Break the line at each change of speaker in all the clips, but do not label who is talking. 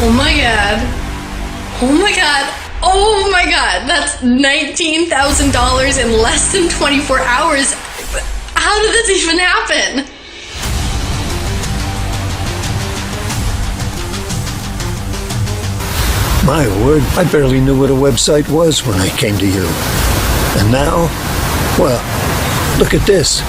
Oh my god. Oh my god. Oh my god. That's $19,000 in less than 24 hours. How did this even happen?
My word, I barely knew what a website was when I came to you. And now, well, look at this.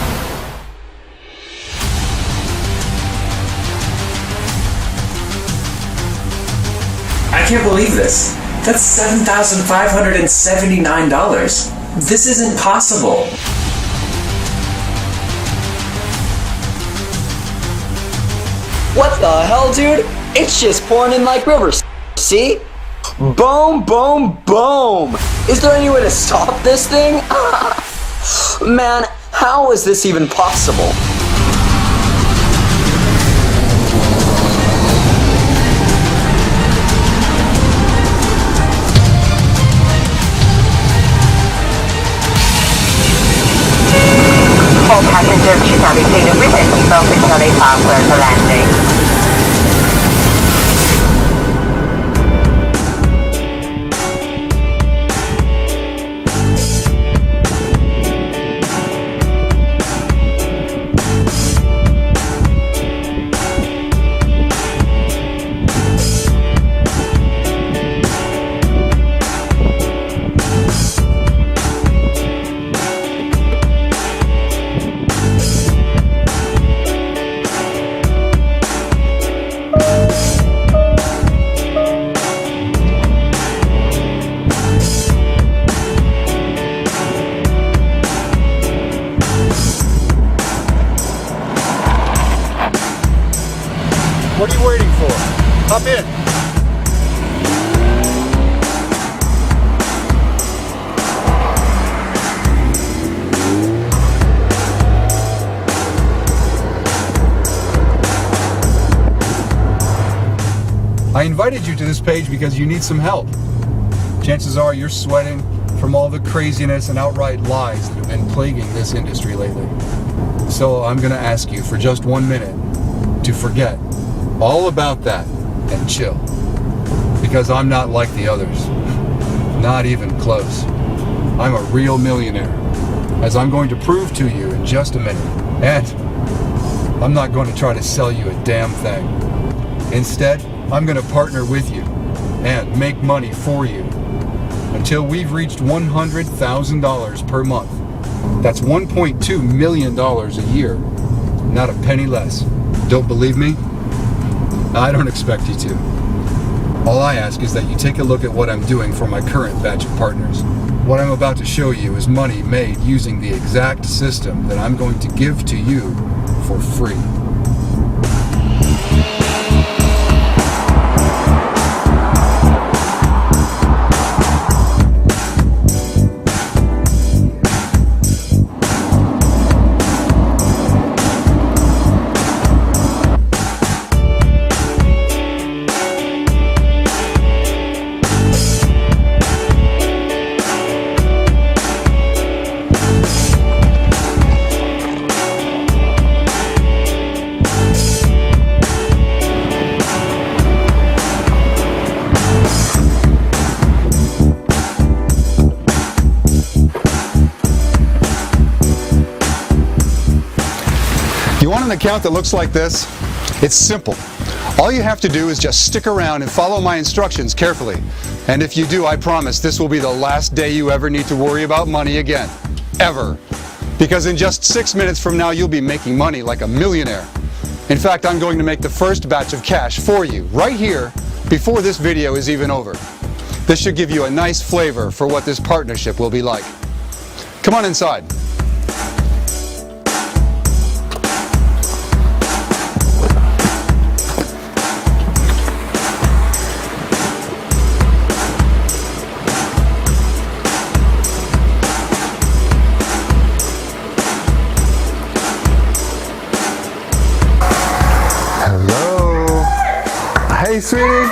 I can't believe this. That's $7,579. This isn't possible.
What the hell, dude? It's just pouring in like rivers. See? Boom, boom, boom! Is there any way to stop this thing? Man, how is this even possible?
All passengers should have received a written seatbelt until they pass the landing.
What are you waiting for? Hop in. I invited you to this page because you need some help. Chances are you're sweating from all the craziness and outright lies that have been plaguing this industry lately. So I'm going to ask you for just 1 minute to forget all about that and chill. Because I'm not like the others. Not even close. I'm a real millionaire, as I'm going to prove to you in just a minute. And I'm not going to try to sell you a damn thing. Instead, I'm going to partner with you and make money for you until we've reached $100,000 per month. That's $1.2 million a year, not a penny less. Don't believe me? I don't expect you to. All I ask is that you take a look at what I'm doing for my current batch of partners. What I'm about to show you is money made using the exact system that I'm going to give to you for free. You want an account that looks like this? It's simple. All you have to do is just stick around and follow my instructions carefully. And if you do, I promise this will be the last day you ever need to worry about money again. Ever. Because in just 6 minutes from now, you'll be making money like a millionaire. In fact, I'm going to make the first batch of cash for you right here before this video is even over. This should give you a nice flavor for what this partnership will be like. Come on inside. Hey, sweetie.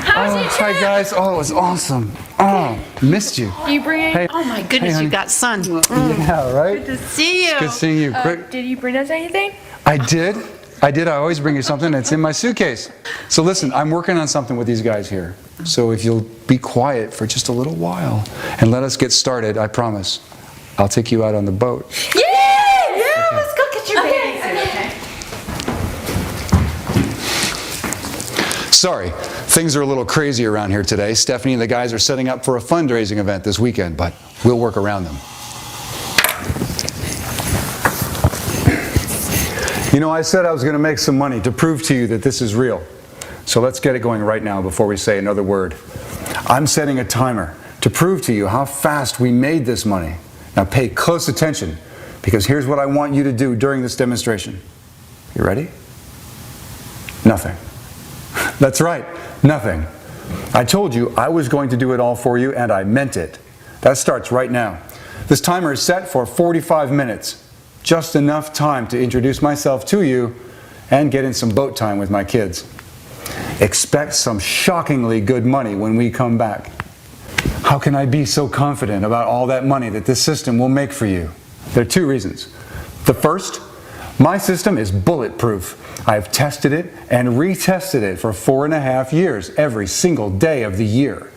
How's your
Hi,
trip?
guys. Oh, it was awesome. Oh, missed you.
You bringing?
Hey.
Oh my goodness,
Hey,
you
honey.
got sun.
Yeah, right?
Good to see you.
Good seeing you. Quick.
Did you bring us anything?
I did. I did. I always bring you something. It's in my suitcase. So listen, I'm working on something with these guys here. So if you'll be quiet for just a little while and let us get started, I promise, I'll take you out on the boat.
Yeah!
Yeah, let's go get your baby.
Okay.
Sorry, things are a little crazy around here today. Stephanie and the guys are setting up for a fundraising event this weekend, but we'll work around them. You know, I said I was going to make some money to prove to you that this is real. So let's get it going right now before we say another word. I'm setting a timer to prove to you how fast we made this money. Now pay close attention, because here's what I want you to do during this demonstration. You ready? Nothing. That's right, nothing. I told you I was going to do it all for you, and I meant it. That starts right now. This timer is set for 45 minutes. Just enough time to introduce myself to you and get in some boat time with my kids. Expect some shockingly good money when we come back. How can I be so confident about all that money that this system will make for you? There are two reasons. The first, my system is bulletproof. I've tested it and retested it for 4.5 years, every single day of the year.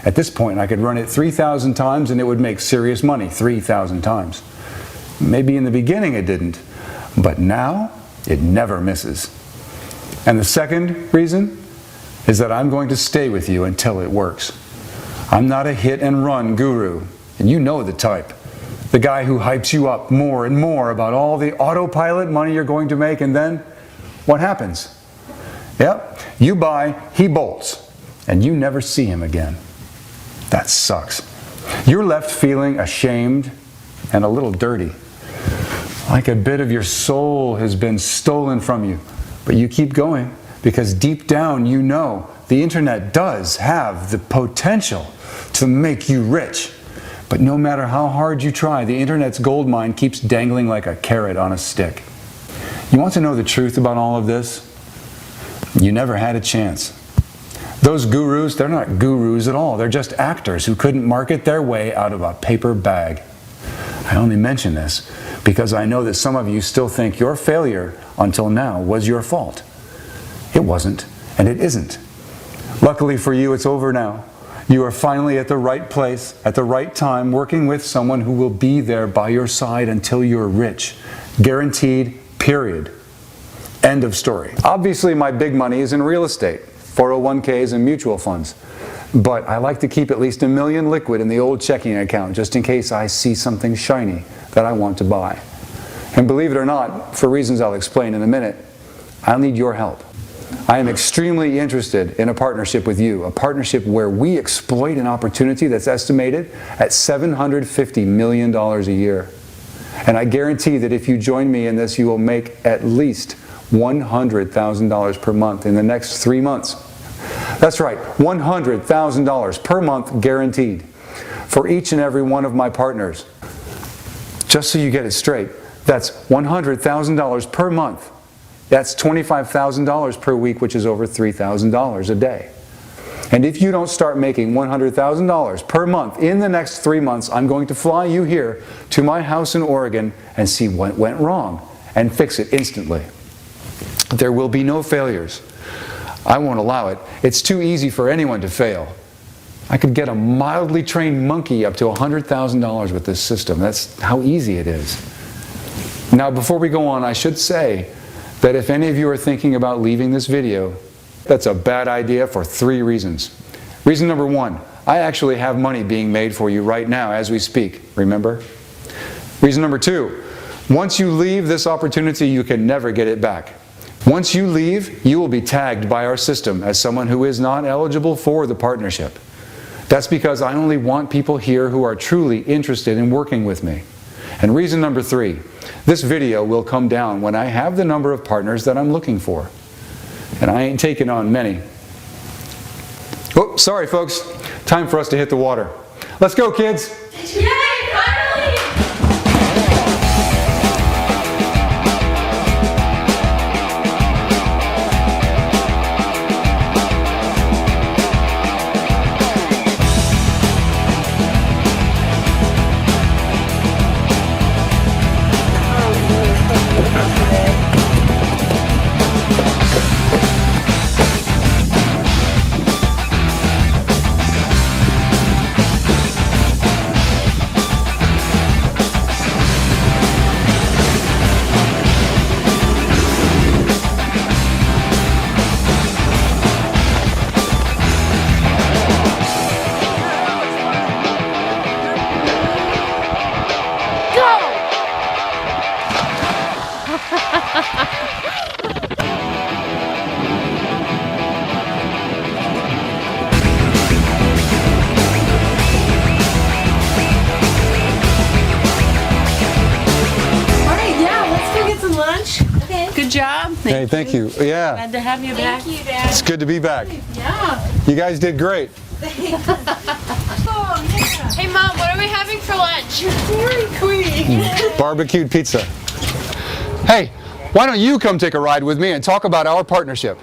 At this point, I could run it 3,000 times and it would make serious money 3,000 times. Maybe in the beginning it didn't, but now it never misses. And the second reason is that I'm going to stay with you until it works. I'm not a hit and run guru, and you know the type. The guy who hypes you up more and more about all the autopilot money you're going to make, and then what happens? Yep, you buy, he bolts, and you never see him again. That sucks. You're left feeling ashamed and a little dirty. Like a bit of your soul has been stolen from you. But you keep going because deep down you know the internet does have the potential to make you rich. But no matter how hard you try, the internet's gold mine keeps dangling like a carrot on a stick. You want to know the truth about all of this? You never had a chance. Those gurus, they're not gurus at all. They're just actors who couldn't market their way out of a paper bag. I only mention this because I know that some of you still think your failure until now was your fault. It wasn't, and it isn't. Luckily for you, it's over now. You are finally at the right place, at the right time, working with someone who will be there by your side until you're rich. Guaranteed, period. End of story. Obviously, my big money is in real estate, 401ks and mutual funds. But I like to keep at least $1 million liquid in the old checking account just in case I see something shiny that I want to buy. And believe it or not, for reasons I'll explain in a minute, I'll need your help. I am extremely interested in a partnership with you, a partnership where we exploit an opportunity that's estimated at $750 million a year. And I guarantee that if you join me in this, you will make at least $100,000 per month in the next 3 months. That's right, $100,000 per month guaranteed for each and every one of my partners. Just so you get it straight, that's $100,000 per month. That's $25,000 per week, which is over $3,000 a day. And if you don't start making $100,000 per month in the next 3 months, I'm going to fly you here to my house in Oregon and see what went wrong and fix it instantly. There will be no failures. I won't allow it. It's too easy for anyone to fail. I could get a mildly trained monkey up to $100,000 with this system. That's how easy it is. Now, before we go on, I should say that if any of you are thinking about leaving this video, that's a bad idea for 3 reasons. Reason number 1, I actually have money being made for you right now as we speak, remember? Reason number 2, once you leave this opportunity, you can never get it back. Once you leave, you will be tagged by our system as someone who is not eligible for the partnership. That's because I only want people here who are truly interested in working with me. And reason number 3, this video will come down when I have the number of partners that I'm looking for. And I ain't taking on many. Oh, sorry folks, time for us to hit the water. Let's go, kids!
Yay, finally!
Good job.
Hey, thank you. Yeah,
Glad to have you back.
Thank you, Dad.
it's good to be back.
Yeah.
You guys did great.
Hey, Mom, what are we having for lunch?
Dairy Queen.
Barbecued pizza. Hey, why don't you come take a ride with me and talk about our partnership?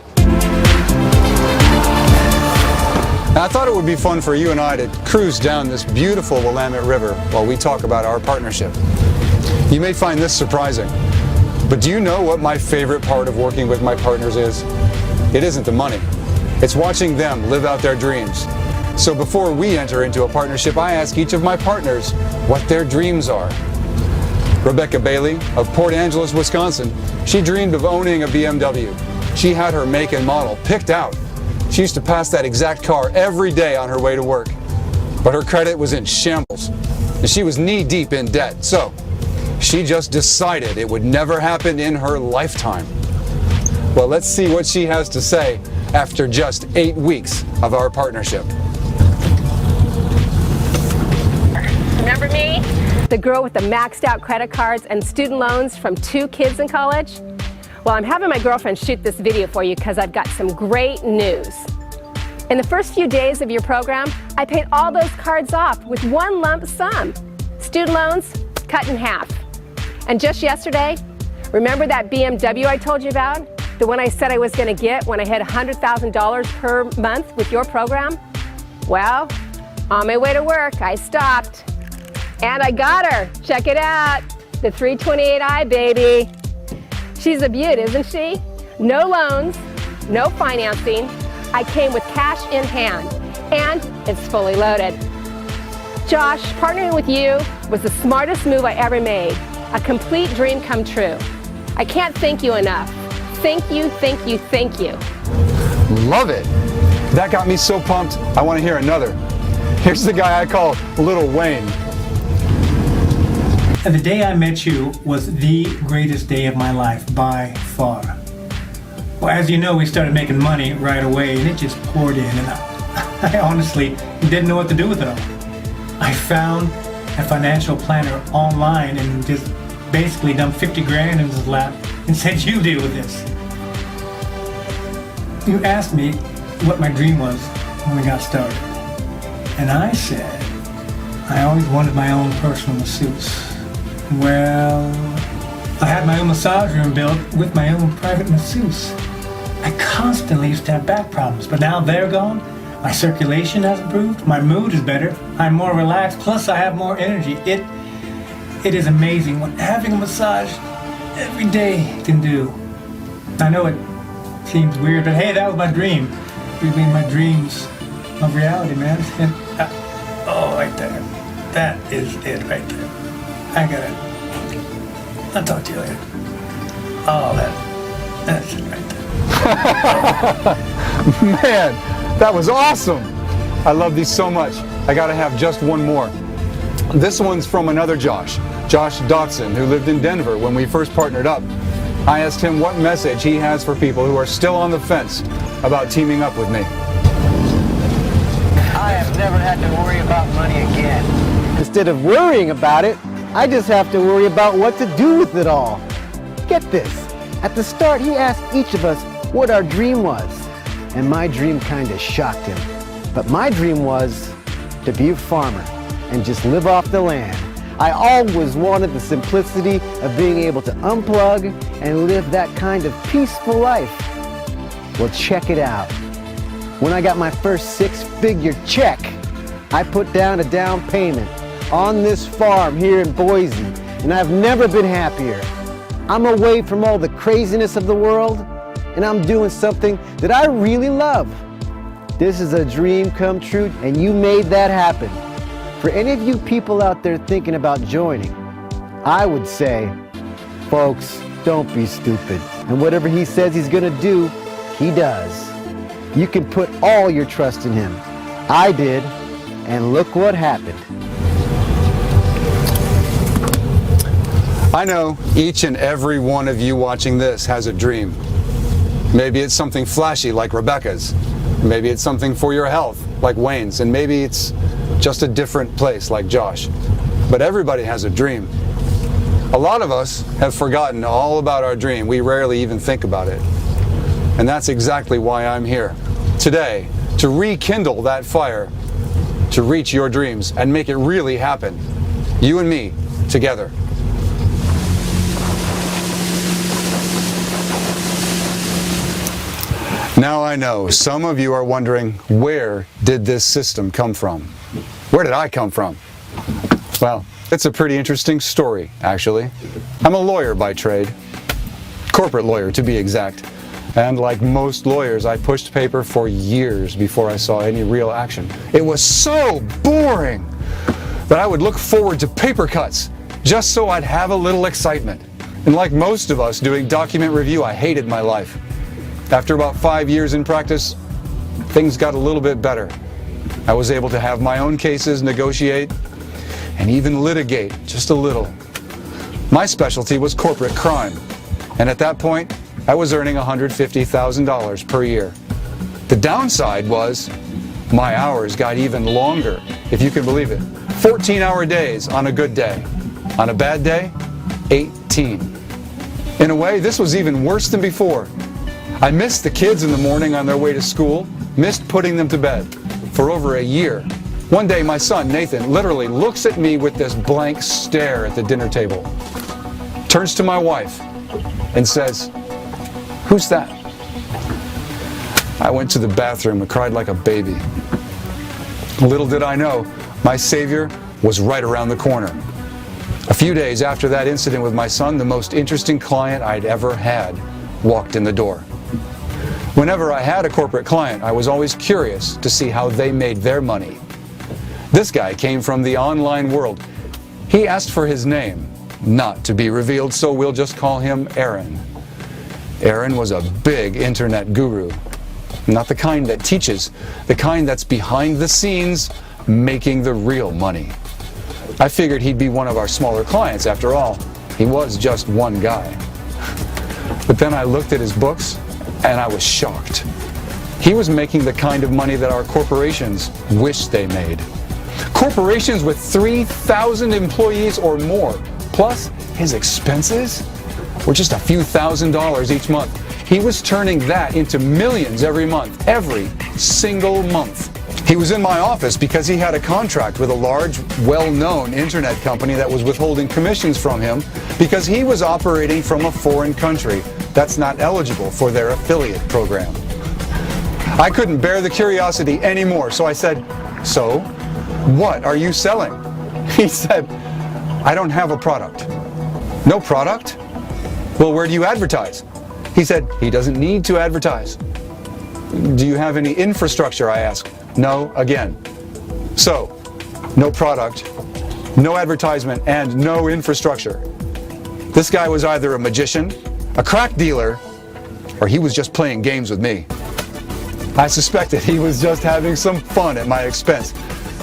Now, I thought it would be fun for you and I to cruise down this beautiful Willamette River while we talk about our partnership. You may find this surprising, but do you know what my favorite part of working with my partners is? It isn't the money. It's watching them live out their dreams. So before we enter into a partnership, I ask each of my partners what their dreams are. Rebecca Bailey of Port Angeles, Wisconsin, she dreamed of owning a BMW. She had her make and model picked out. She used to pass that exact car every day on her way to work. But her credit was in shambles, and she was knee-deep in debt. So she just decided it would never happen in her lifetime. Well, let's see what she has to say after just 8 weeks of our partnership.
Remember me? The girl with the maxed out credit cards and student loans from 2 kids in college? Well, I'm having my girlfriend shoot this video for you because I've got some great news. In the first few days of your program, I paid all those cards off with one lump sum. Student loans cut in half. And just yesterday, remember that BMW I told you about? The one I said I was going to get when I hit $100,000 per month with your program? Well, on my way to work, I stopped. And I got her. Check it out. The 328i, baby. She's a beaut, isn't she? No loans, no financing. I came with cash in hand, and it's fully loaded. Josh, partnering with you was the smartest move I ever made. A complete dream come true. I can't thank you enough. Thank you, thank you, thank you.
Love it. That got me so pumped, I want to hear another. Here's the guy I call Little Wayne.
And the day I met you was the greatest day of my life, by far. Well, as you know, we started making money right away, and it just poured in, and I honestly didn't know what to do with it all. I found a financial planner online and just basically dumped 50 grand in his lap and said, you deal with this. You asked me what my dream was when we got started. And I said, I always wanted my own personal masseuse. Well, I had my own massage room built with my own private masseuse. I constantly used to have back problems, but now they're gone. My circulation has improved, my mood is better, I'm more relaxed, plus I have more energy. It is amazing what having a massage every day can do. I know it seems weird, but hey, that was my dream. You made my dreams a reality, man. And, oh, right there. That is it right there. I got it. I'll talk to you later. Oh, that's it right there.
Man, that was awesome. I love these so much. I gotta have just one more. This one's from another Josh Dotson, who lived in Denver when we first partnered up. I asked him what message he has for people who are still on the fence about teaming up with me.
I have never had to worry about money again.
Instead of worrying about it, I just have to worry about what to do with it all. Get this. At the start, he asked each of us what our dream was. And my dream kind of shocked him. But my dream was to be a farmer and just live off the land. I always wanted the simplicity of being able to unplug and live that kind of peaceful life. Well, check it out. When I got my first 6-figure check, I put down a down payment on this farm here in Boise, and I've never been happier. I'm away from all the craziness of the world, and I'm doing something that I really love. This is a dream come true, and you made that happen. For any of you people out there thinking about joining, I would say, folks, don't be stupid. And whatever he says he's gonna do, he does. You can put all your trust in him. I did, and look what happened.
I know each and every one of you watching this has a dream. Maybe it's something flashy like Rebecca's. Maybe it's something for your health like Wayne's. And maybe it's just a different place like Josh. But everybody has a dream. A lot of us have forgotten all about our dream. We rarely even think about it. And that's exactly why I'm here today, to rekindle that fire, to reach your dreams and make it really happen. You and me together. Now I know some of you are wondering, where did this system come from? Where did I come from? Well, it's a pretty interesting story, actually. I'm a lawyer by trade, corporate lawyer to be exact. And like most lawyers, I pushed paper for years before I saw any real action. It was so boring that I would look forward to paper cuts just so I'd have a little excitement. And like most of us doing document review, I hated my life. After about 5 years in practice, things got a little bit better. I was able to have my own cases, negotiate, and even litigate just a little. My specialty was corporate crime, and at that point, I was earning $150,000 per year. The downside was my hours got even longer, if you can believe it. 14-hour days on a good day. On a bad day, 18. In a way, this was even worse than before. I missed the kids in the morning on their way to school, missed putting them to bed for over a year. One day, my son, Nathan, literally looks at me with this blank stare at the dinner table, turns to my wife, and says, "Who's that?" I went to the bathroom and cried like a baby. Little did I know, my savior was right around the corner. A few days after that incident with my son, the most interesting client I'd ever had walked in the door. Whenever I had a corporate client, I was always curious to see how they made their money. This guy came from the online world. He asked for his name, not to be revealed, so we'll just call him Aaron. Aaron was a big internet guru. Not the kind that teaches, the kind that's behind the scenes, making the real money. I figured he'd be one of our smaller clients after all. He was just one guy. But then I looked at his books, and I was shocked. He was making the kind of money that our corporations wish they made. Corporations with 3,000 employees or more, plus his expenses were just a few $1,000s each month. He was turning that into millions every month, every single month. He was in my office because he had a contract with a large, well-known internet company that was withholding commissions from him because he was operating from a foreign country that's not eligible for their affiliate program. I couldn't bear the curiosity anymore, so I said, "So, what are you selling?" He said, "I don't have a product." "No product? Well, where do you advertise?" He said he doesn't need to advertise. "Do you have any infrastructure?" I asked. "No," again. So, no product, no advertisement, and no infrastructure. This guy was either a magician, a crack dealer, or he was just playing games with me. I suspected he was just having some fun at my expense,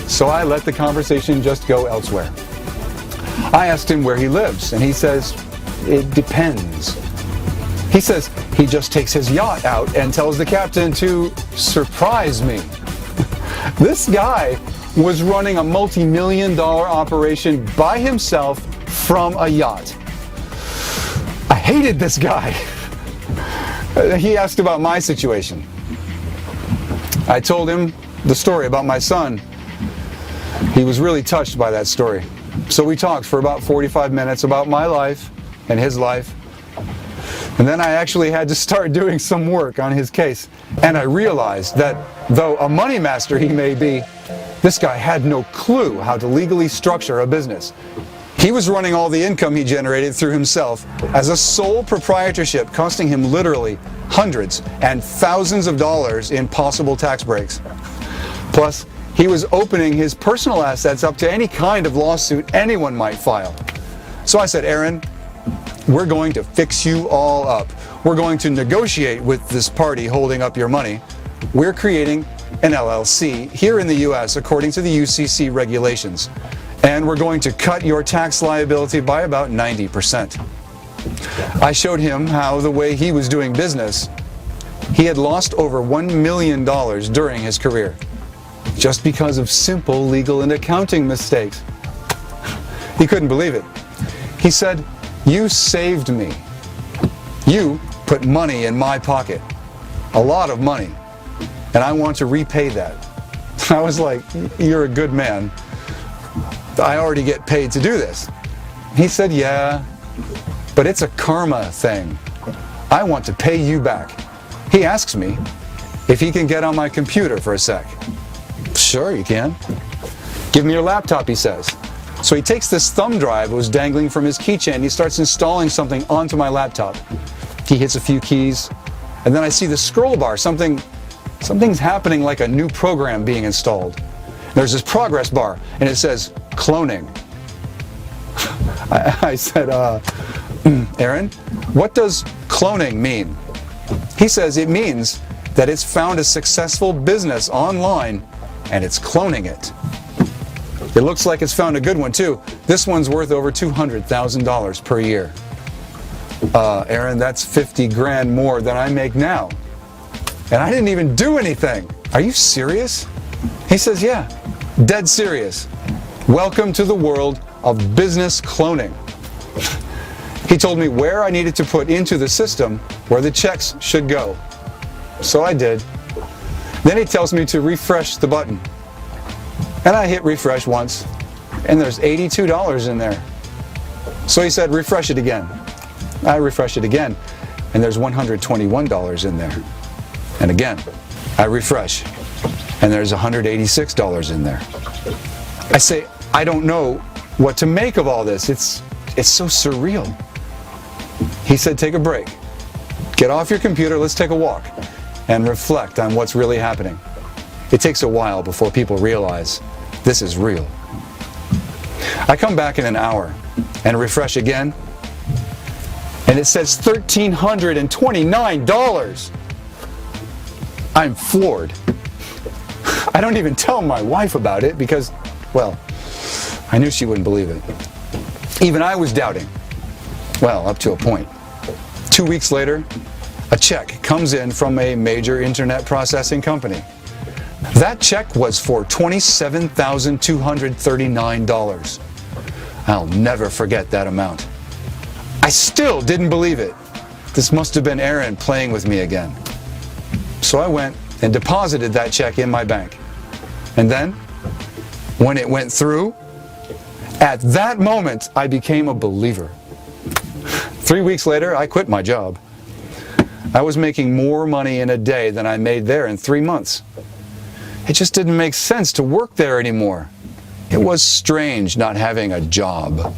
so I let the conversation just go elsewhere. I asked him where he lives, and he says, "It depends." He says he just takes his yacht out and tells the captain to surprise me. This guy was running a multi-million-dollar operation by himself from a yacht. I hated this guy. He asked about my situation. I told him the story about my son. He was really touched by that story. So we talked for about 45 minutes about my life and his life. And then I actually had to start doing some work on his case. And I realized that though a money master he may be, this guy had no clue how to legally structure a business. He was running all the income he generated through himself as a sole proprietorship, costing him literally hundreds and thousands of dollars in possible tax breaks. Plus, he was opening his personal assets up to any kind of lawsuit anyone might file. So I said, "Aaron, we're going to fix you all up. We're going to negotiate with this party holding up your money. We're creating an LLC here in the US according to the UCC regulations. And we're going to cut your tax liability by about 90%. I showed him how the way he was doing business, he had lost over $1 million during his career, just because of simple legal and accounting mistakes. He couldn't believe it. He said, You saved me. You put money in my pocket. A lot of money. And I want to repay that. I was like, you're a good man. I already get paid to do this. He said, yeah, but it's a karma thing. I want to pay you back. He asks me if he can get on my computer for a sec. Sure, you can. Give me your laptop, he says. So he takes this thumb drive that was dangling from his keychain. He starts installing something onto my laptop. He hits a few keys, and then I see the scroll bar. Something's happening, like a new program being installed. There's this progress bar, and it says cloning. I said, Aaron, what does cloning mean? He says it means that it's found a successful business online and it's cloning it. It looks like it's found a good one too. This one's worth over $200,000 per year. Aaron, that's 50 grand more than I make now. And I didn't even do anything. Are you serious? He says, yeah, dead serious. Welcome to the world of business cloning. He told me where I needed to put into the system where the checks should go. So I did. Then he tells me to refresh the button. And I hit refresh once, and there's $82 in there. So he said, refresh it again. I refresh it again, and there's $121 in there. And again, I refresh, and there's $186 in there. I say, I don't know what to make of all this. It's so surreal. He said, take a break. Get off your computer, let's take a walk, and reflect on what's really happening. It takes a while before people realize this is real. I come back in an hour and refresh again, and it says $1,329. I'm floored. I don't even tell my wife about it because, well, I knew she wouldn't believe it. Even I was doubting. Well, up to a point. 2 weeks later, a check comes in from a major internet processing company. That check was for $27,239. I'll never forget that amount. I still didn't believe it. This must have been Aaron playing with me again. So I went and deposited that check in my bank. And then, when it went through, at that moment, I became a believer. 3 weeks later, I quit my job. I was making more money in a day than I made there in 3 months. It just didn't make sense to work there anymore. It was strange not having a job.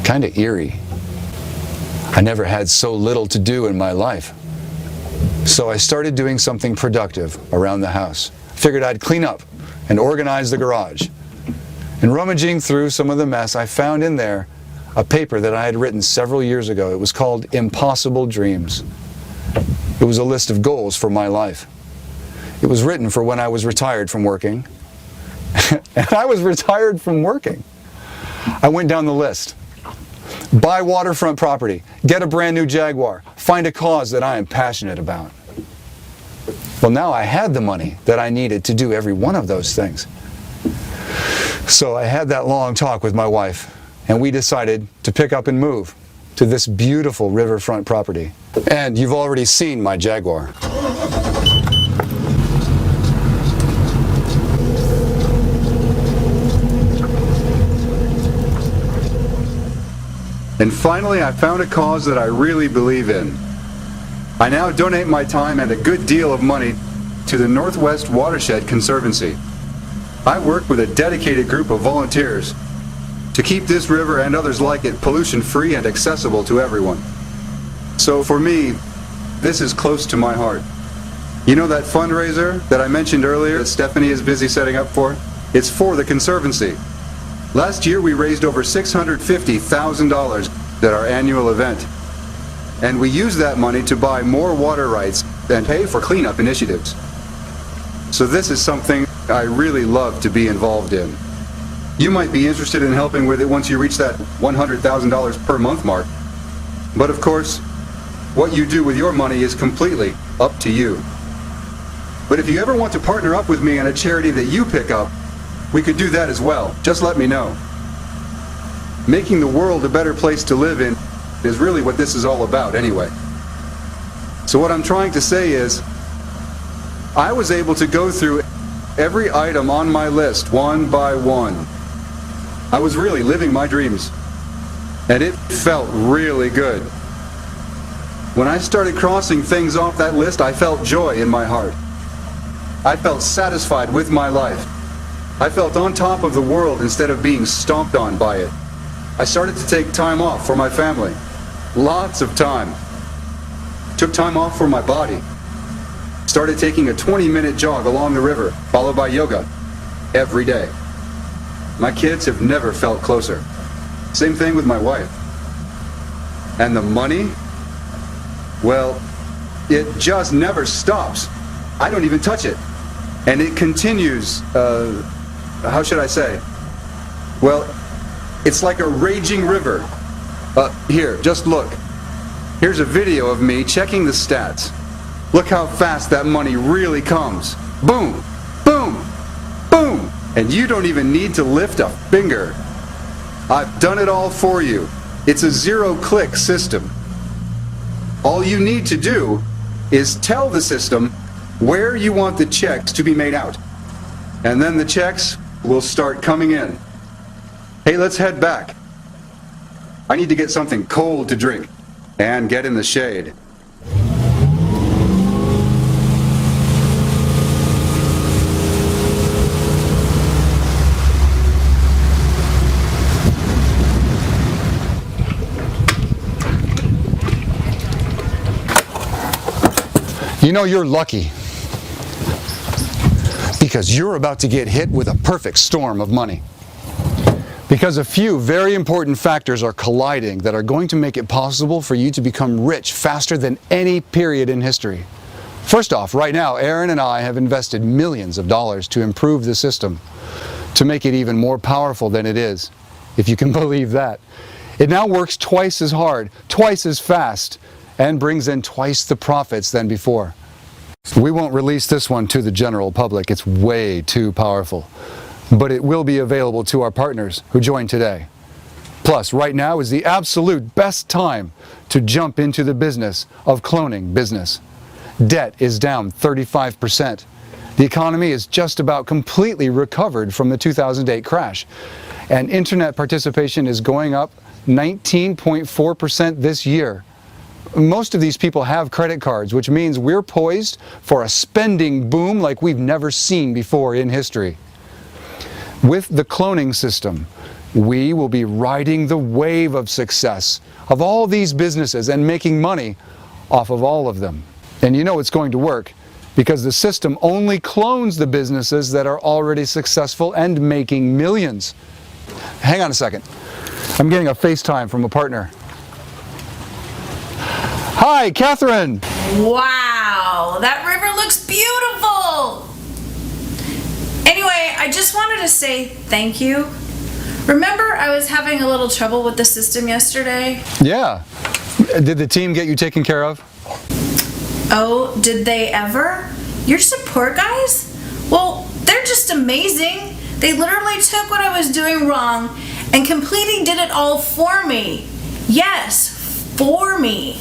Kind of eerie. I never had so little to do in my life. So I started doing something productive around the house. Figured I'd clean up and organize the garage. And rummaging through some of the mess, I found in there a paper that I had written several years ago. It was called Impossible Dreams. It was a list of goals for my life. It was written for when I was retired from working. And I was retired from working. I went down the list. Buy waterfront property, get a brand new Jaguar, find a cause that I am passionate about. Well, now I had the money that I needed to do every one of those things. So I had that long talk with my wife, and we decided to pick up and move to this beautiful riverfront property. And you've already seen my Jaguar. And finally, I found a cause that I really believe in. I now donate my time and a good deal of money to the Northwest Watershed Conservancy. I work with a dedicated group of volunteers to keep this river and others like it pollution-free and accessible to everyone. So for me, this is close to my heart. You know that fundraiser that I mentioned earlier that Stephanie is busy setting up for? It's for the Conservancy. Last year we raised over $650,000 at our annual event. And we used that money to buy more water rights and pay for cleanup initiatives. So this is something I really love to be involved in. You might be interested in helping with it once you reach that $100,000 per month mark. But of course, what you do with your money is completely up to you. But if you ever want to partner up with me on a charity that you pick up, we could do that as well. Just let me know. Making the world a better place to live in is really what this is all about anyway. So what I'm trying to say is, I was able to go through every item on my list one by one. I was really living my dreams, and it felt really good. When I started crossing things off that list, I felt joy in my heart. I felt satisfied with my life. I felt on top of the world instead of being stomped on by it. I started to take time off for my family. Lots of time. Took time off for my body. Started taking a 20-minute jog along the river, followed by yoga, every day. My kids have never felt closer. Same thing with my wife. And the money? Well, it just never stops. I don't even touch it. And it continues, how should I say? Well, it's like a raging river. Here, just look. Here's a video of me checking the stats. Look how fast that money really comes. Boom, boom, boom. And you don't even need to lift a finger. I've done it all for you. It's a zero-click system. All you need to do is tell the system where you want the checks to be made out. And then the checks will start coming in. Hey, let's head back. I need to get something cold to drink and get in the shade. You know, you're lucky because you're about to get hit with a perfect storm of money. Because a few very important factors are colliding that are going to make it possible for you to become rich faster than any period in history. First off, right now, Aaron and I have invested millions of dollars to improve the system, to make it even more powerful than it is, if you can believe that. It now works twice as hard, twice as fast, and brings in twice the profits than before. We won't release this one to the general public. It's way too powerful. But it will be available to our partners who join today. Plus, right now is the absolute best time to jump into the business of cloning business. Debt is down 35%. The economy is just about completely recovered from the 2008 crash. And internet participation is going up 19.4% this year. Most of these people have credit cards, which means we're poised for a spending boom like we've never seen before in history. With the cloning system, we will be riding the wave of success of all these businesses and making money off of all of them. And you know it's going to work because the system only clones the businesses that are already successful and making millions. Hang on a second. I'm getting a FaceTime from a partner. Hi, Catherine!
Wow, that river looks beautiful! Anyway, I just wanted to say thank you. Remember I was having a little trouble with the system yesterday?
Yeah. Did the team get you taken care of?
Oh, did they ever? Your support guys? Well, they're just amazing. They literally took what I was doing wrong and completely did it all for me. Yes, for me.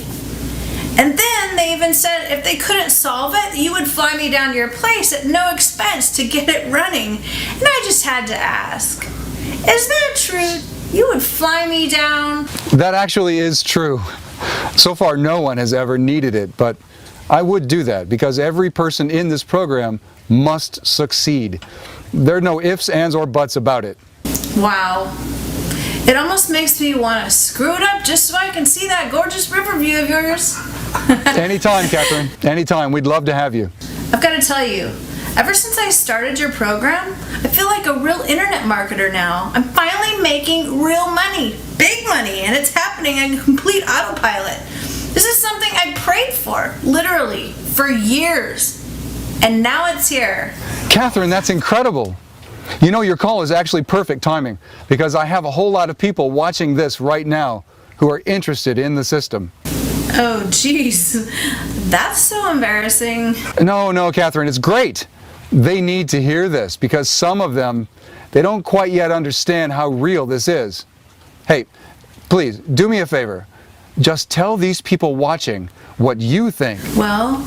And then they even said if they couldn't solve it, you would fly me down to your place at no expense to get it running. And I just had to ask, is that true? You would fly me down?
That actually is true. So far, no one has ever needed it, but I would do that because every person in this program must succeed. There are no ifs, ands, or buts about it.
Wow. It almost makes me want to screw it up just so I can see that gorgeous river view of yours.
Anytime, Catherine. Anytime. We'd love to have you.
I've got to tell you, ever since I started your program, I feel like a real internet marketer now. I'm finally making real money, big money, and it's happening on complete autopilot. This is something I prayed for, literally, for years. And now it's here.
Catherine, that's incredible. You know, your call is actually perfect timing because I have a whole lot of people watching this right now who are interested in the system.
Oh, jeez. That's so embarrassing.
No, Catherine, it's great. They need to hear this because some of them, they don't quite yet understand how real this is. Hey, please, do me a favor. Just tell these people watching what you think.
Well,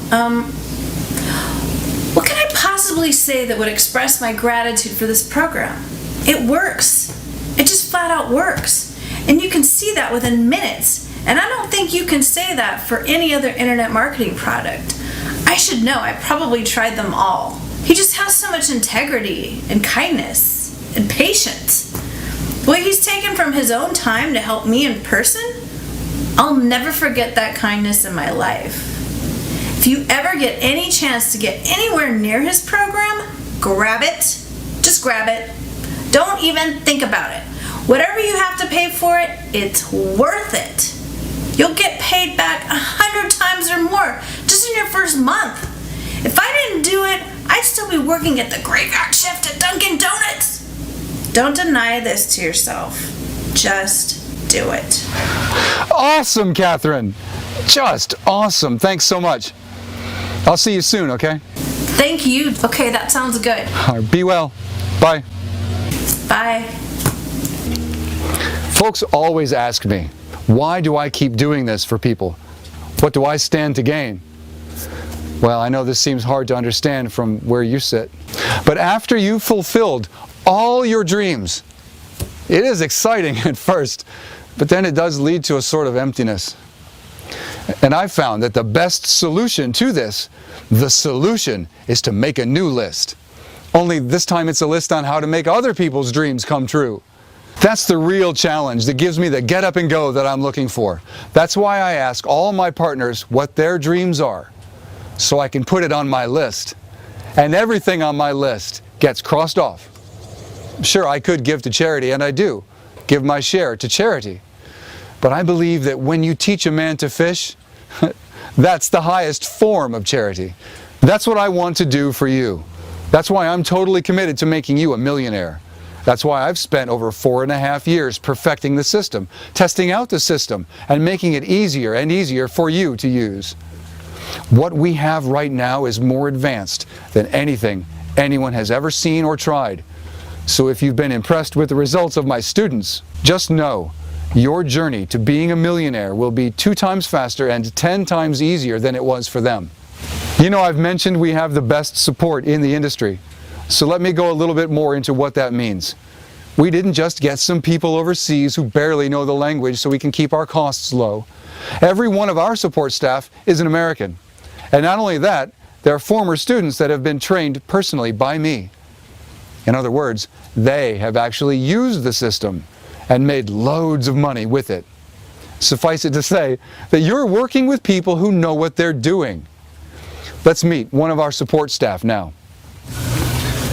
what can I possibly say that would express my gratitude for this program? It works. It just flat out works. And you can see that within minutes. And I don't think you can say that for any other internet marketing product. I should know, I probably tried them all. He just has so much integrity and kindness and patience. The way he's taken from his own time to help me in person, I'll never forget that kindness in my life. If you ever get any chance to get anywhere near his program, grab it. Just grab it. Don't even think about it. Whatever you have to pay for it, it's worth it. You'll get paid back 100 times or more just in your first month. If I didn't do it, I'd still be working at the graveyard shift at Dunkin' Donuts. Don't deny this to yourself. Just do it.
Awesome, Catherine. Just awesome. Thanks so much. I'll see you soon, okay?
Thank you. Okay, that sounds good.
All right, be well. Bye.
Bye.
Folks always ask me, why do I keep doing this for people? What do I stand to gain? Well, I know this seems hard to understand from where you sit, but after you've fulfilled all your dreams, it is exciting at first, but then it does lead to a sort of emptiness. And I've found that the best solution to this, the solution is to make a new list. Only this time it's a list on how to make other people's dreams come true. That's the real challenge that gives me the get up and go that I'm looking for. That's why I ask all my partners what their dreams are, so I can put it on my list. And everything on my list gets crossed off. Sure, I could give to charity, and I do. Give my share to charity. But I believe that when you teach a man to fish, that's the highest form of charity. That's what I want to do for you. That's why I'm totally committed to making you a millionaire. That's why I've spent over 4.5 years perfecting the system, testing out the system, and making it easier and easier for you to use. What we have right now is more advanced than anything anyone has ever seen or tried. So if you've been impressed with the results of my students, just know your journey to being a millionaire will be 2 times faster and 10 times easier than it was for them. You know, I've mentioned we have the best support in the industry. So let me go a little bit more into what that means. We didn't just get some people overseas who barely know the language so we can keep our costs low. Every one of our support staff is an American. And not only that, they're former students that have been trained personally by me. In other words, they have actually used the system and made loads of money with it. Suffice it to say that you're working with people who know what they're doing. Let's meet one of our support staff now.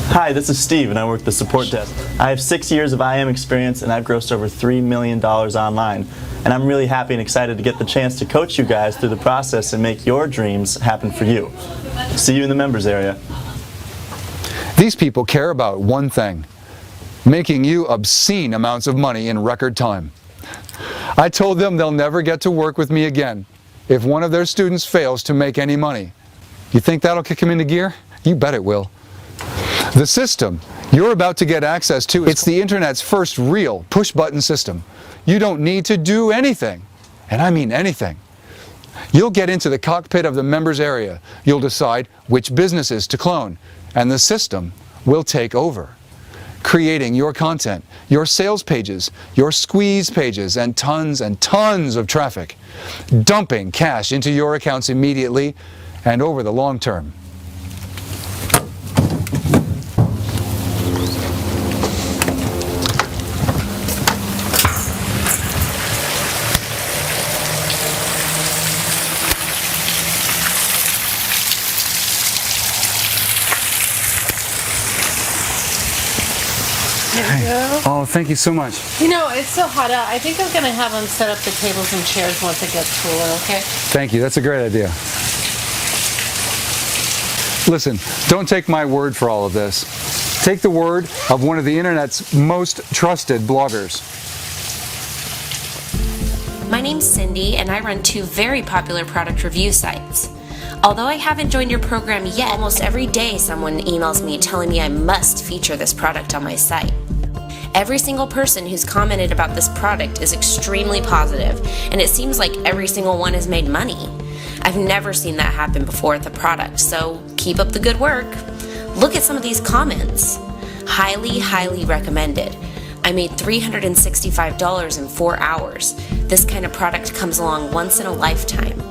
Hi, this is Steve and I work the support desk. I have 6 years of IM experience and I've grossed over $3 million online. And I'm really happy and excited to get the chance to coach you guys through the process and make your dreams happen for you. See you in the members area.
These people care about one thing: making you obscene amounts of money in record time. I told them they'll never get to work with me again if one of their students fails to make any money. You think that'll kick them into gear? You bet it will. The system you're about to get access to, it's the internet's first real push-button system. You don't need to do anything, and I mean anything. You'll get into the cockpit of the members area. You'll decide which businesses to clone, and the system will take over, creating your content, your sales pages, your squeeze pages, and tons of traffic, dumping cash into your accounts immediately and over the long term. Oh, thank you so much.
You know, it's so hot out. I think I'm going to have them set up the tables and chairs once it gets cooler, okay?
Thank you. That's a great idea. Listen, don't take my word for all of this. Take the word of one of the internet's most trusted bloggers.
My name's Cindy, and I run 2 very popular product review sites. Although I haven't joined your program yet, almost every day someone emails me telling me I must feature this product on my site. Every single person who's commented about this product is extremely positive, and it seems like every single one has made money. I've never seen that happen before with a product, so keep up the good work. Look at some of these comments. Highly, highly recommended. I made $365 in 4 hours. This kind of product comes along once in a lifetime.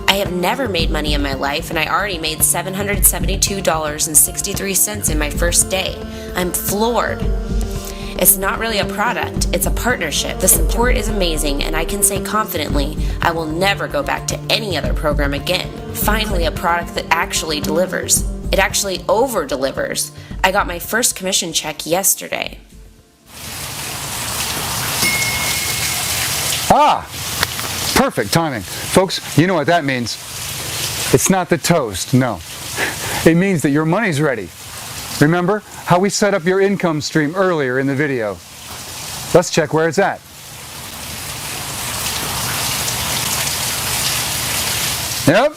I have never made money in my life, and I already made $772.63 in my first day. I'm floored. It's not really a product, it's a partnership. The support is amazing, and I can say confidently, I will never go back to any other program again. Finally, a product that actually delivers. It actually over-delivers. I got my first commission check yesterday.
Ah! Perfect timing. Folks, you know what that means. It's not the toast, no. It means that your money's ready. Remember how we set up your income stream earlier in the video? Let's check where it's at. Yep.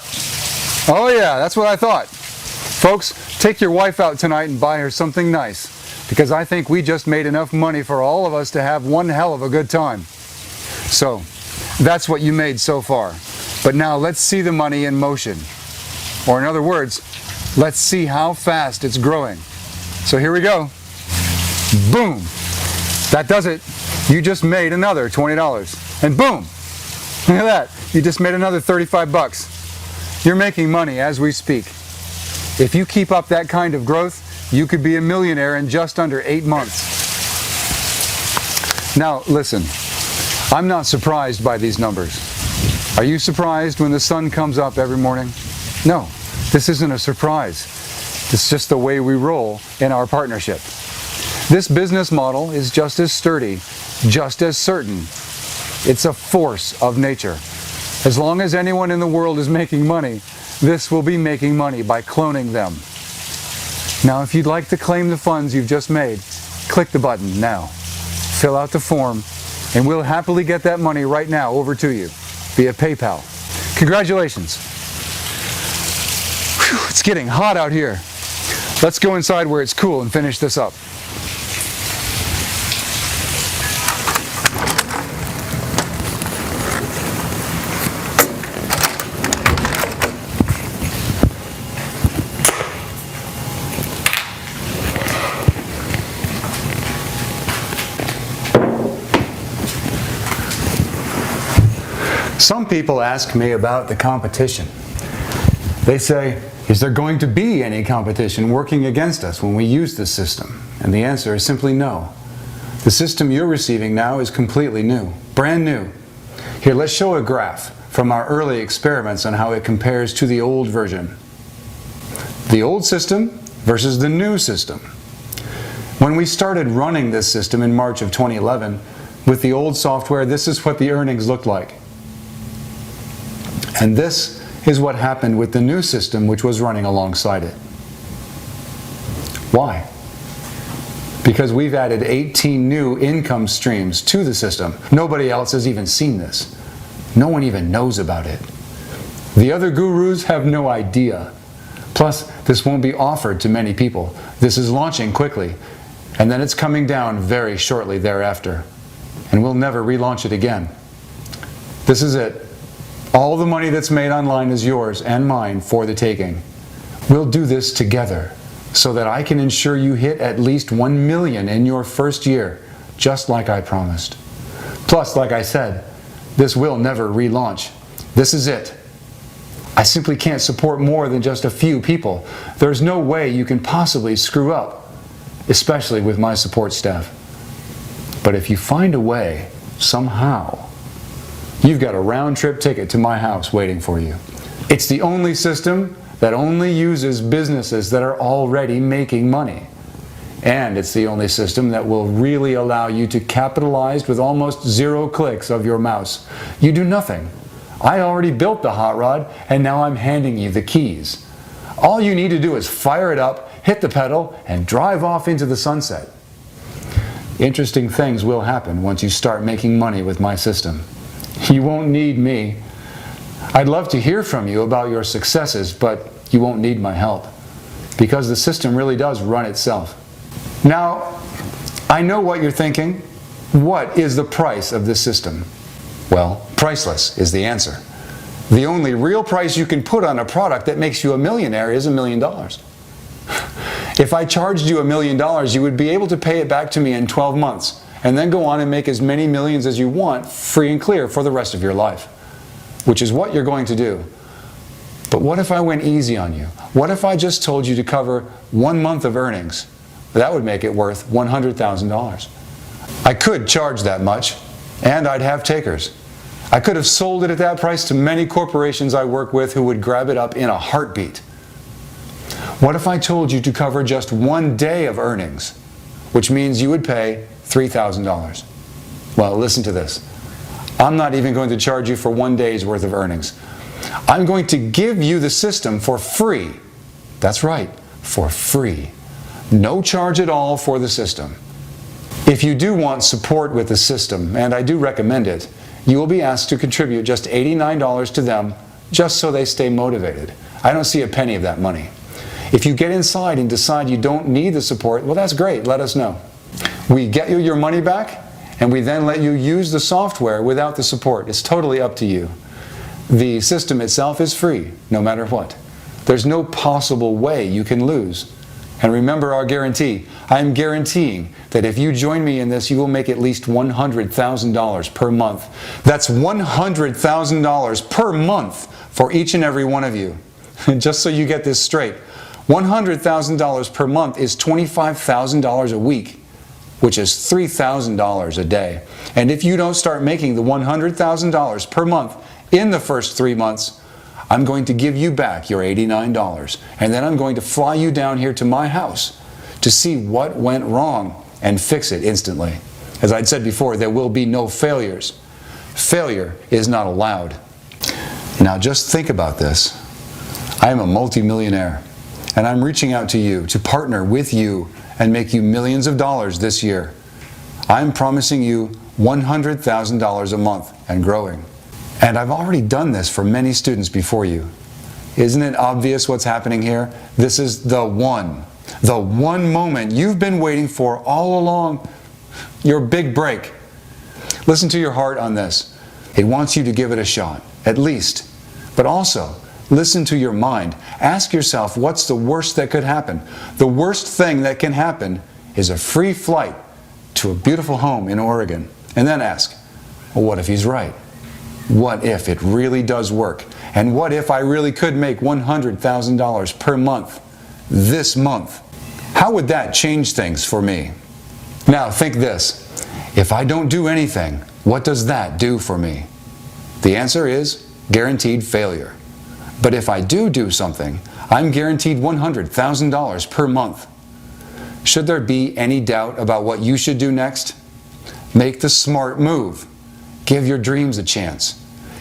Oh yeah, that's what I thought. Folks, take your wife out tonight and buy her something nice, because I think we just made enough money for all of us to have one hell of a good time. So, that's what you made so far. But now let's see the money in motion. Or in other words, let's see how fast it's growing. So here we go. Boom! That does it. You just made another $20. And boom! Look at that. You just made another 35 bucks. You're making money as we speak. If you keep up that kind of growth, you could be a millionaire in just under 8 months. Now, listen. I'm not surprised by these numbers. Are you surprised when the sun comes up every morning? No, this isn't a surprise. It's just the way we roll in our partnership. This business model is just as sturdy, just as certain. It's a force of nature. As long as anyone in the world is making money, this will be making money by cloning them. Now, if you'd like to claim the funds you've just made, click the button now. Fill out the form, and we'll happily get that money right now over to you via PayPal. Congratulations. Whew, it's getting hot out here. Let's go inside where it's cool and finish this up. Some people ask me about the competition. They say, is there going to be any competition working against us when we use this system? And the answer is simply no. The system you're receiving now is completely new, brand new. Here, let's show a graph from our early experiments on how it compares to the old version. The old system versus the new system. When we started running this system in March of 2011, with the old software, this is what the earnings looked like. And this is what happened with the new system which was running alongside it. Why? Because we've added 18 new income streams to the system. Nobody else has even seen this. No one even knows about it. The other gurus have no idea. Plus, this won't be offered to many people. This is launching quickly, and then it's coming down very shortly thereafter. And we'll never relaunch it again. This is it. All the money that's made online is yours and mine for the taking. We'll do this together so that I can ensure you hit at least 1 million in your first year, just like I promised. Plus, like I said, this will never relaunch. This is it. I simply can't support more than just a few people. There's no way you can possibly screw up, especially with my support staff. But if you find a way, somehow, you've got a round-trip ticket to my house waiting for you. It's the only system that only uses businesses that are already making money. And it's the only system that will really allow you to capitalize with almost 0 clicks of your mouse. You do nothing. I already built the hot rod, and now I'm handing you the keys. All you need to do is fire it up, hit the pedal, and drive off into the sunset. Interesting things will happen once you start making money with my system. You won't need me. I'd love to hear from you about your successes, but you won't need my help, because the system really does run itself. Now, I know what you're thinking. What is the price of this system? Well, priceless is the answer. The only real price you can put on a product that makes you a millionaire is $1 million. If I charged you $1 million, you would be able to pay it back to me in 12 months and then go on and make as many millions as you want, free and clear, for the rest of your life, which is what you're going to do. But what if I went easy on you? What if I just told you to cover 1 month of earnings? That would make it worth $100,000. I could charge that much, and I'd have takers. I could have sold it at that price to many corporations I work with who would grab it up in a heartbeat. What if I told you to cover just 1 day of earnings, which means you would pay $3,000? Well, listen to this. I'm not even going to charge you for 1 day's worth of earnings. I'm going to give you the system for free. That's right, for free. No charge at all for the system. If you do want support with the system, and I do recommend it, you will be asked to contribute just $89 to them just so they stay motivated. I don't see a penny of that money. If you get inside and decide you don't need the support, well, that's great. Let us know. We get you your money back, and we then let you use the software without the support. It's totally up to you. The system itself is free, no matter what. There's no possible way you can lose. And remember our guarantee. I'm guaranteeing that if you join me in this, you will make at least $100,000 per month. That's $100,000 per month for each and every one of you. Just so you get this straight, $100,000 per month is $25,000 a week, which is $3,000 a day. And if you don't start making the $100,000 per month in the first 3 months, I'm going to give you back your $89, and then I'm going to fly you down here to my house to see what went wrong and fix it instantly. As I'd said before, there will be no failures. Failure is not allowed. Now just think about this. I am a multimillionaire, and I'm reaching out to you to partner with you and make you millions of dollars this year. I'm promising you $100,000 a month and growing. And I've already done this for many students before you. Isn't it obvious what's happening here? This is the one moment you've been waiting for all along. Your big break. Listen to your heart on this. It wants you to give it a shot, at least. But also, listen to your mind. Ask yourself, what's the worst that could happen? The worst thing that can happen is a free flight to a beautiful home in Oregon. And then ask, well, what if he's right? What if it really does work? And what if I really could make $100,000 per month this month? How would that change things for me? Now think this. If I don't do anything, what does that do for me? The answer is guaranteed failure. But if I do something, I'm guaranteed $100,000 per month. Should there be any doubt about what you should do next? Make the smart move. Give your dreams a chance.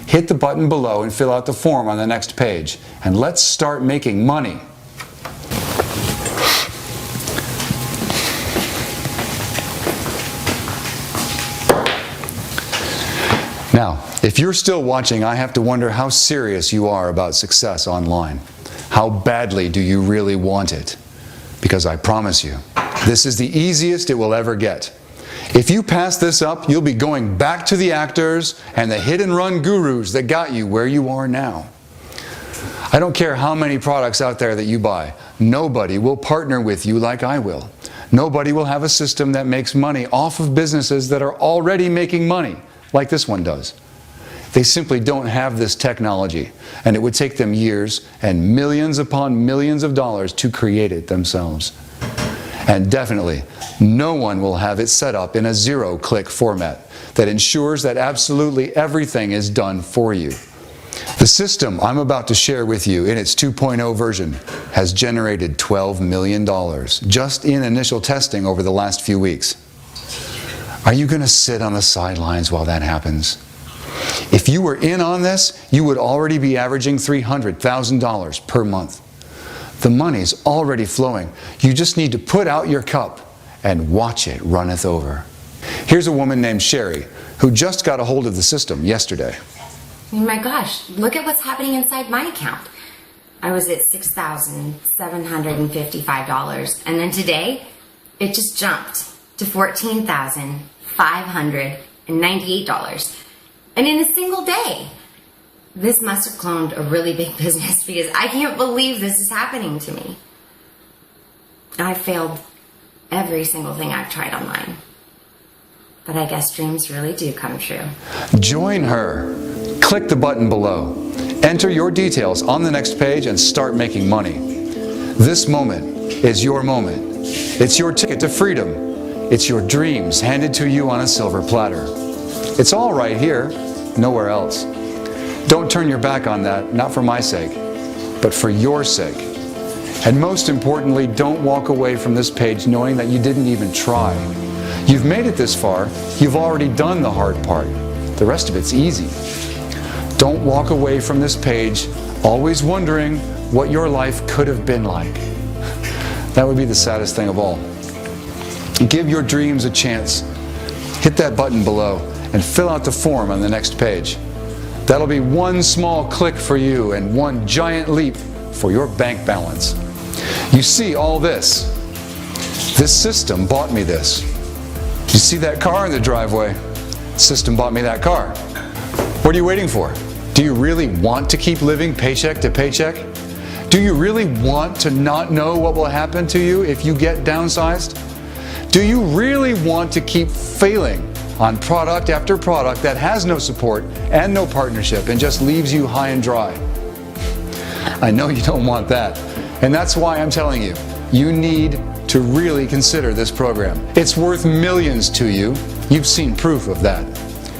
Hit the button below and fill out the form on the next page. And let's start making money. Now, if you're still watching, I have to wonder how serious you are about success online. How badly do you really want it? Because I promise you, this is the easiest it will ever get. If you pass this up, you'll be going back to the actors and the hit-and-run gurus that got you where you are now. I don't care how many products out there that you buy. Nobody will partner with you like I will. Nobody will have a system that makes money off of businesses that are already making money, like this one does. They simply don't have this technology, and it would take them years and millions upon millions of dollars to create it themselves. And definitely, no one will have it set up in a zero-click format that ensures that absolutely everything is done for you. The system I'm about to share with you in its 2.0 version has generated $12 million just in initial testing over the last few weeks. Are you going to sit on the sidelines while that happens? If you were in on this, you would already be averaging $300,000 per month. The money's already flowing. You just need to put out your cup and watch it runneth over. Here's a woman named Sherry who just got a hold of the system yesterday.
Oh my gosh, look at what's happening inside my account. I was at $6,755, and then today, it just jumped to $14,598. And in a single day. This must have cloned a really big business because I can't believe this is happening to me. I've failed every single thing I've tried online. But I guess dreams really do come true.
Join her. Click the button below. Enter your details on the next page and start making money. This moment is your moment. It's your ticket to freedom. It's your dreams handed to you on a silver platter. It's all right here, nowhere else. Don't turn your back on that, not for my sake, but for your sake. And most importantly, don't walk away from this page knowing that you didn't even try. You've made it this far, you've already done the hard part. The rest of it's easy. Don't walk away from this page always wondering what your life could have been like. That would be the saddest thing of all. Give your dreams a chance. Hit that button below and fill out the form on the next page. That'll be one small click for you and one giant leap for your bank balance. You see all this. This system bought me this. You see that car in the driveway? The system bought me that car. What are you waiting for? Do you really want to keep living paycheck to paycheck? Do you really want to not know what will happen to you if you get downsized? Do you really want to keep failing on product after product that has no support and no partnership and just leaves you high and dry? I know you don't want that. And that's why I'm telling you, you need to really consider this program. It's worth millions to you. You've seen proof of that,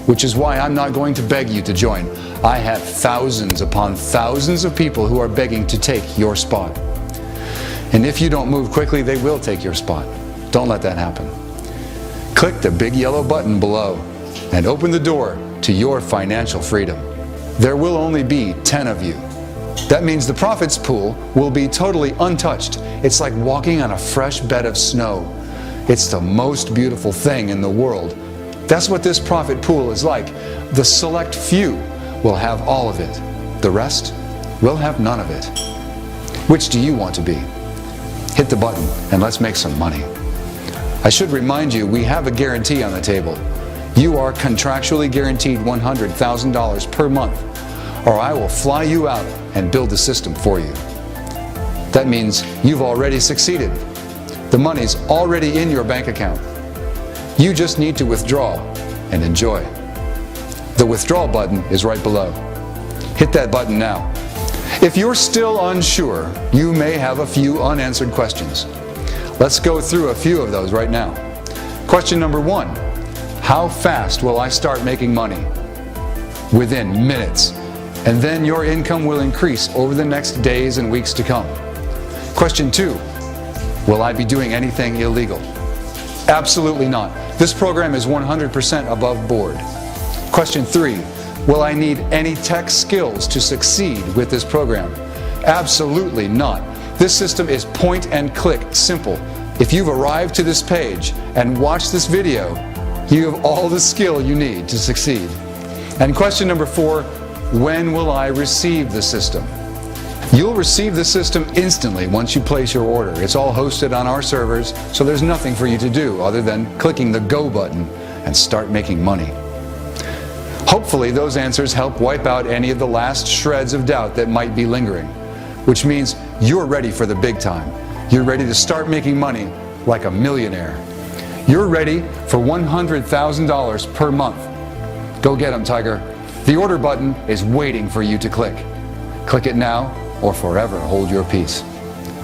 which is why I'm not going to beg you to join. I have thousands upon thousands of people who are begging to take your spot. And if you don't move quickly, they will take your spot. Don't let that happen. Click the big yellow button below and open the door to your financial freedom. There will only be 10 of you. That means the profits pool will be totally untouched. It's like walking on a fresh bed of snow. It's the most beautiful thing in the world. That's what this profit pool is like. The select few will have all of it. The rest will have none of it. Which do you want to be? Hit the button and let's make some money. I should remind you, we have a guarantee on the table. You are contractually guaranteed $100,000 per month, or I will fly you out and build the system for you. That means you've already succeeded. The money's already in your bank account. You just need to withdraw and enjoy. The withdrawal button is right below. Hit that button now. If you're still unsure, you may have a few unanswered questions. Let's go through a few of those right now. Question number 1, how fast will I start making money? Within minutes. And then your income will increase over the next days and weeks to come. Question 2, will I be doing anything illegal? Absolutely not. This program is 100% above board. Question 3, will I need any tech skills to succeed with this program? Absolutely not. This system is point and click simple. If you've arrived to this page and watched this video, you have all the skill you need to succeed. And question number 4, when will I receive the system? You'll receive the system instantly once you place your order. It's all hosted on our servers, so there's nothing for you to do other than clicking the go button and start making money. Hopefully those answers help wipe out any of the last shreds of doubt that might be lingering, which means you're ready for the big time. You're ready to start making money like a millionaire. You're ready for $100,000 per month. Go get them, Tiger. The order button is waiting for you to click. Click it now or forever hold your peace.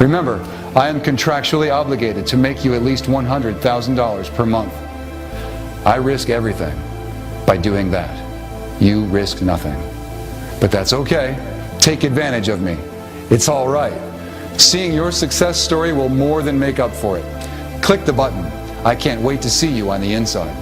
Remember, I am contractually obligated to make you at least $100,000 per month. I risk everything by doing that. You risk nothing. But that's okay. Take advantage of me. It's all right. Seeing your success story will more than make up for it. Click the button. I can't wait to see you on the inside.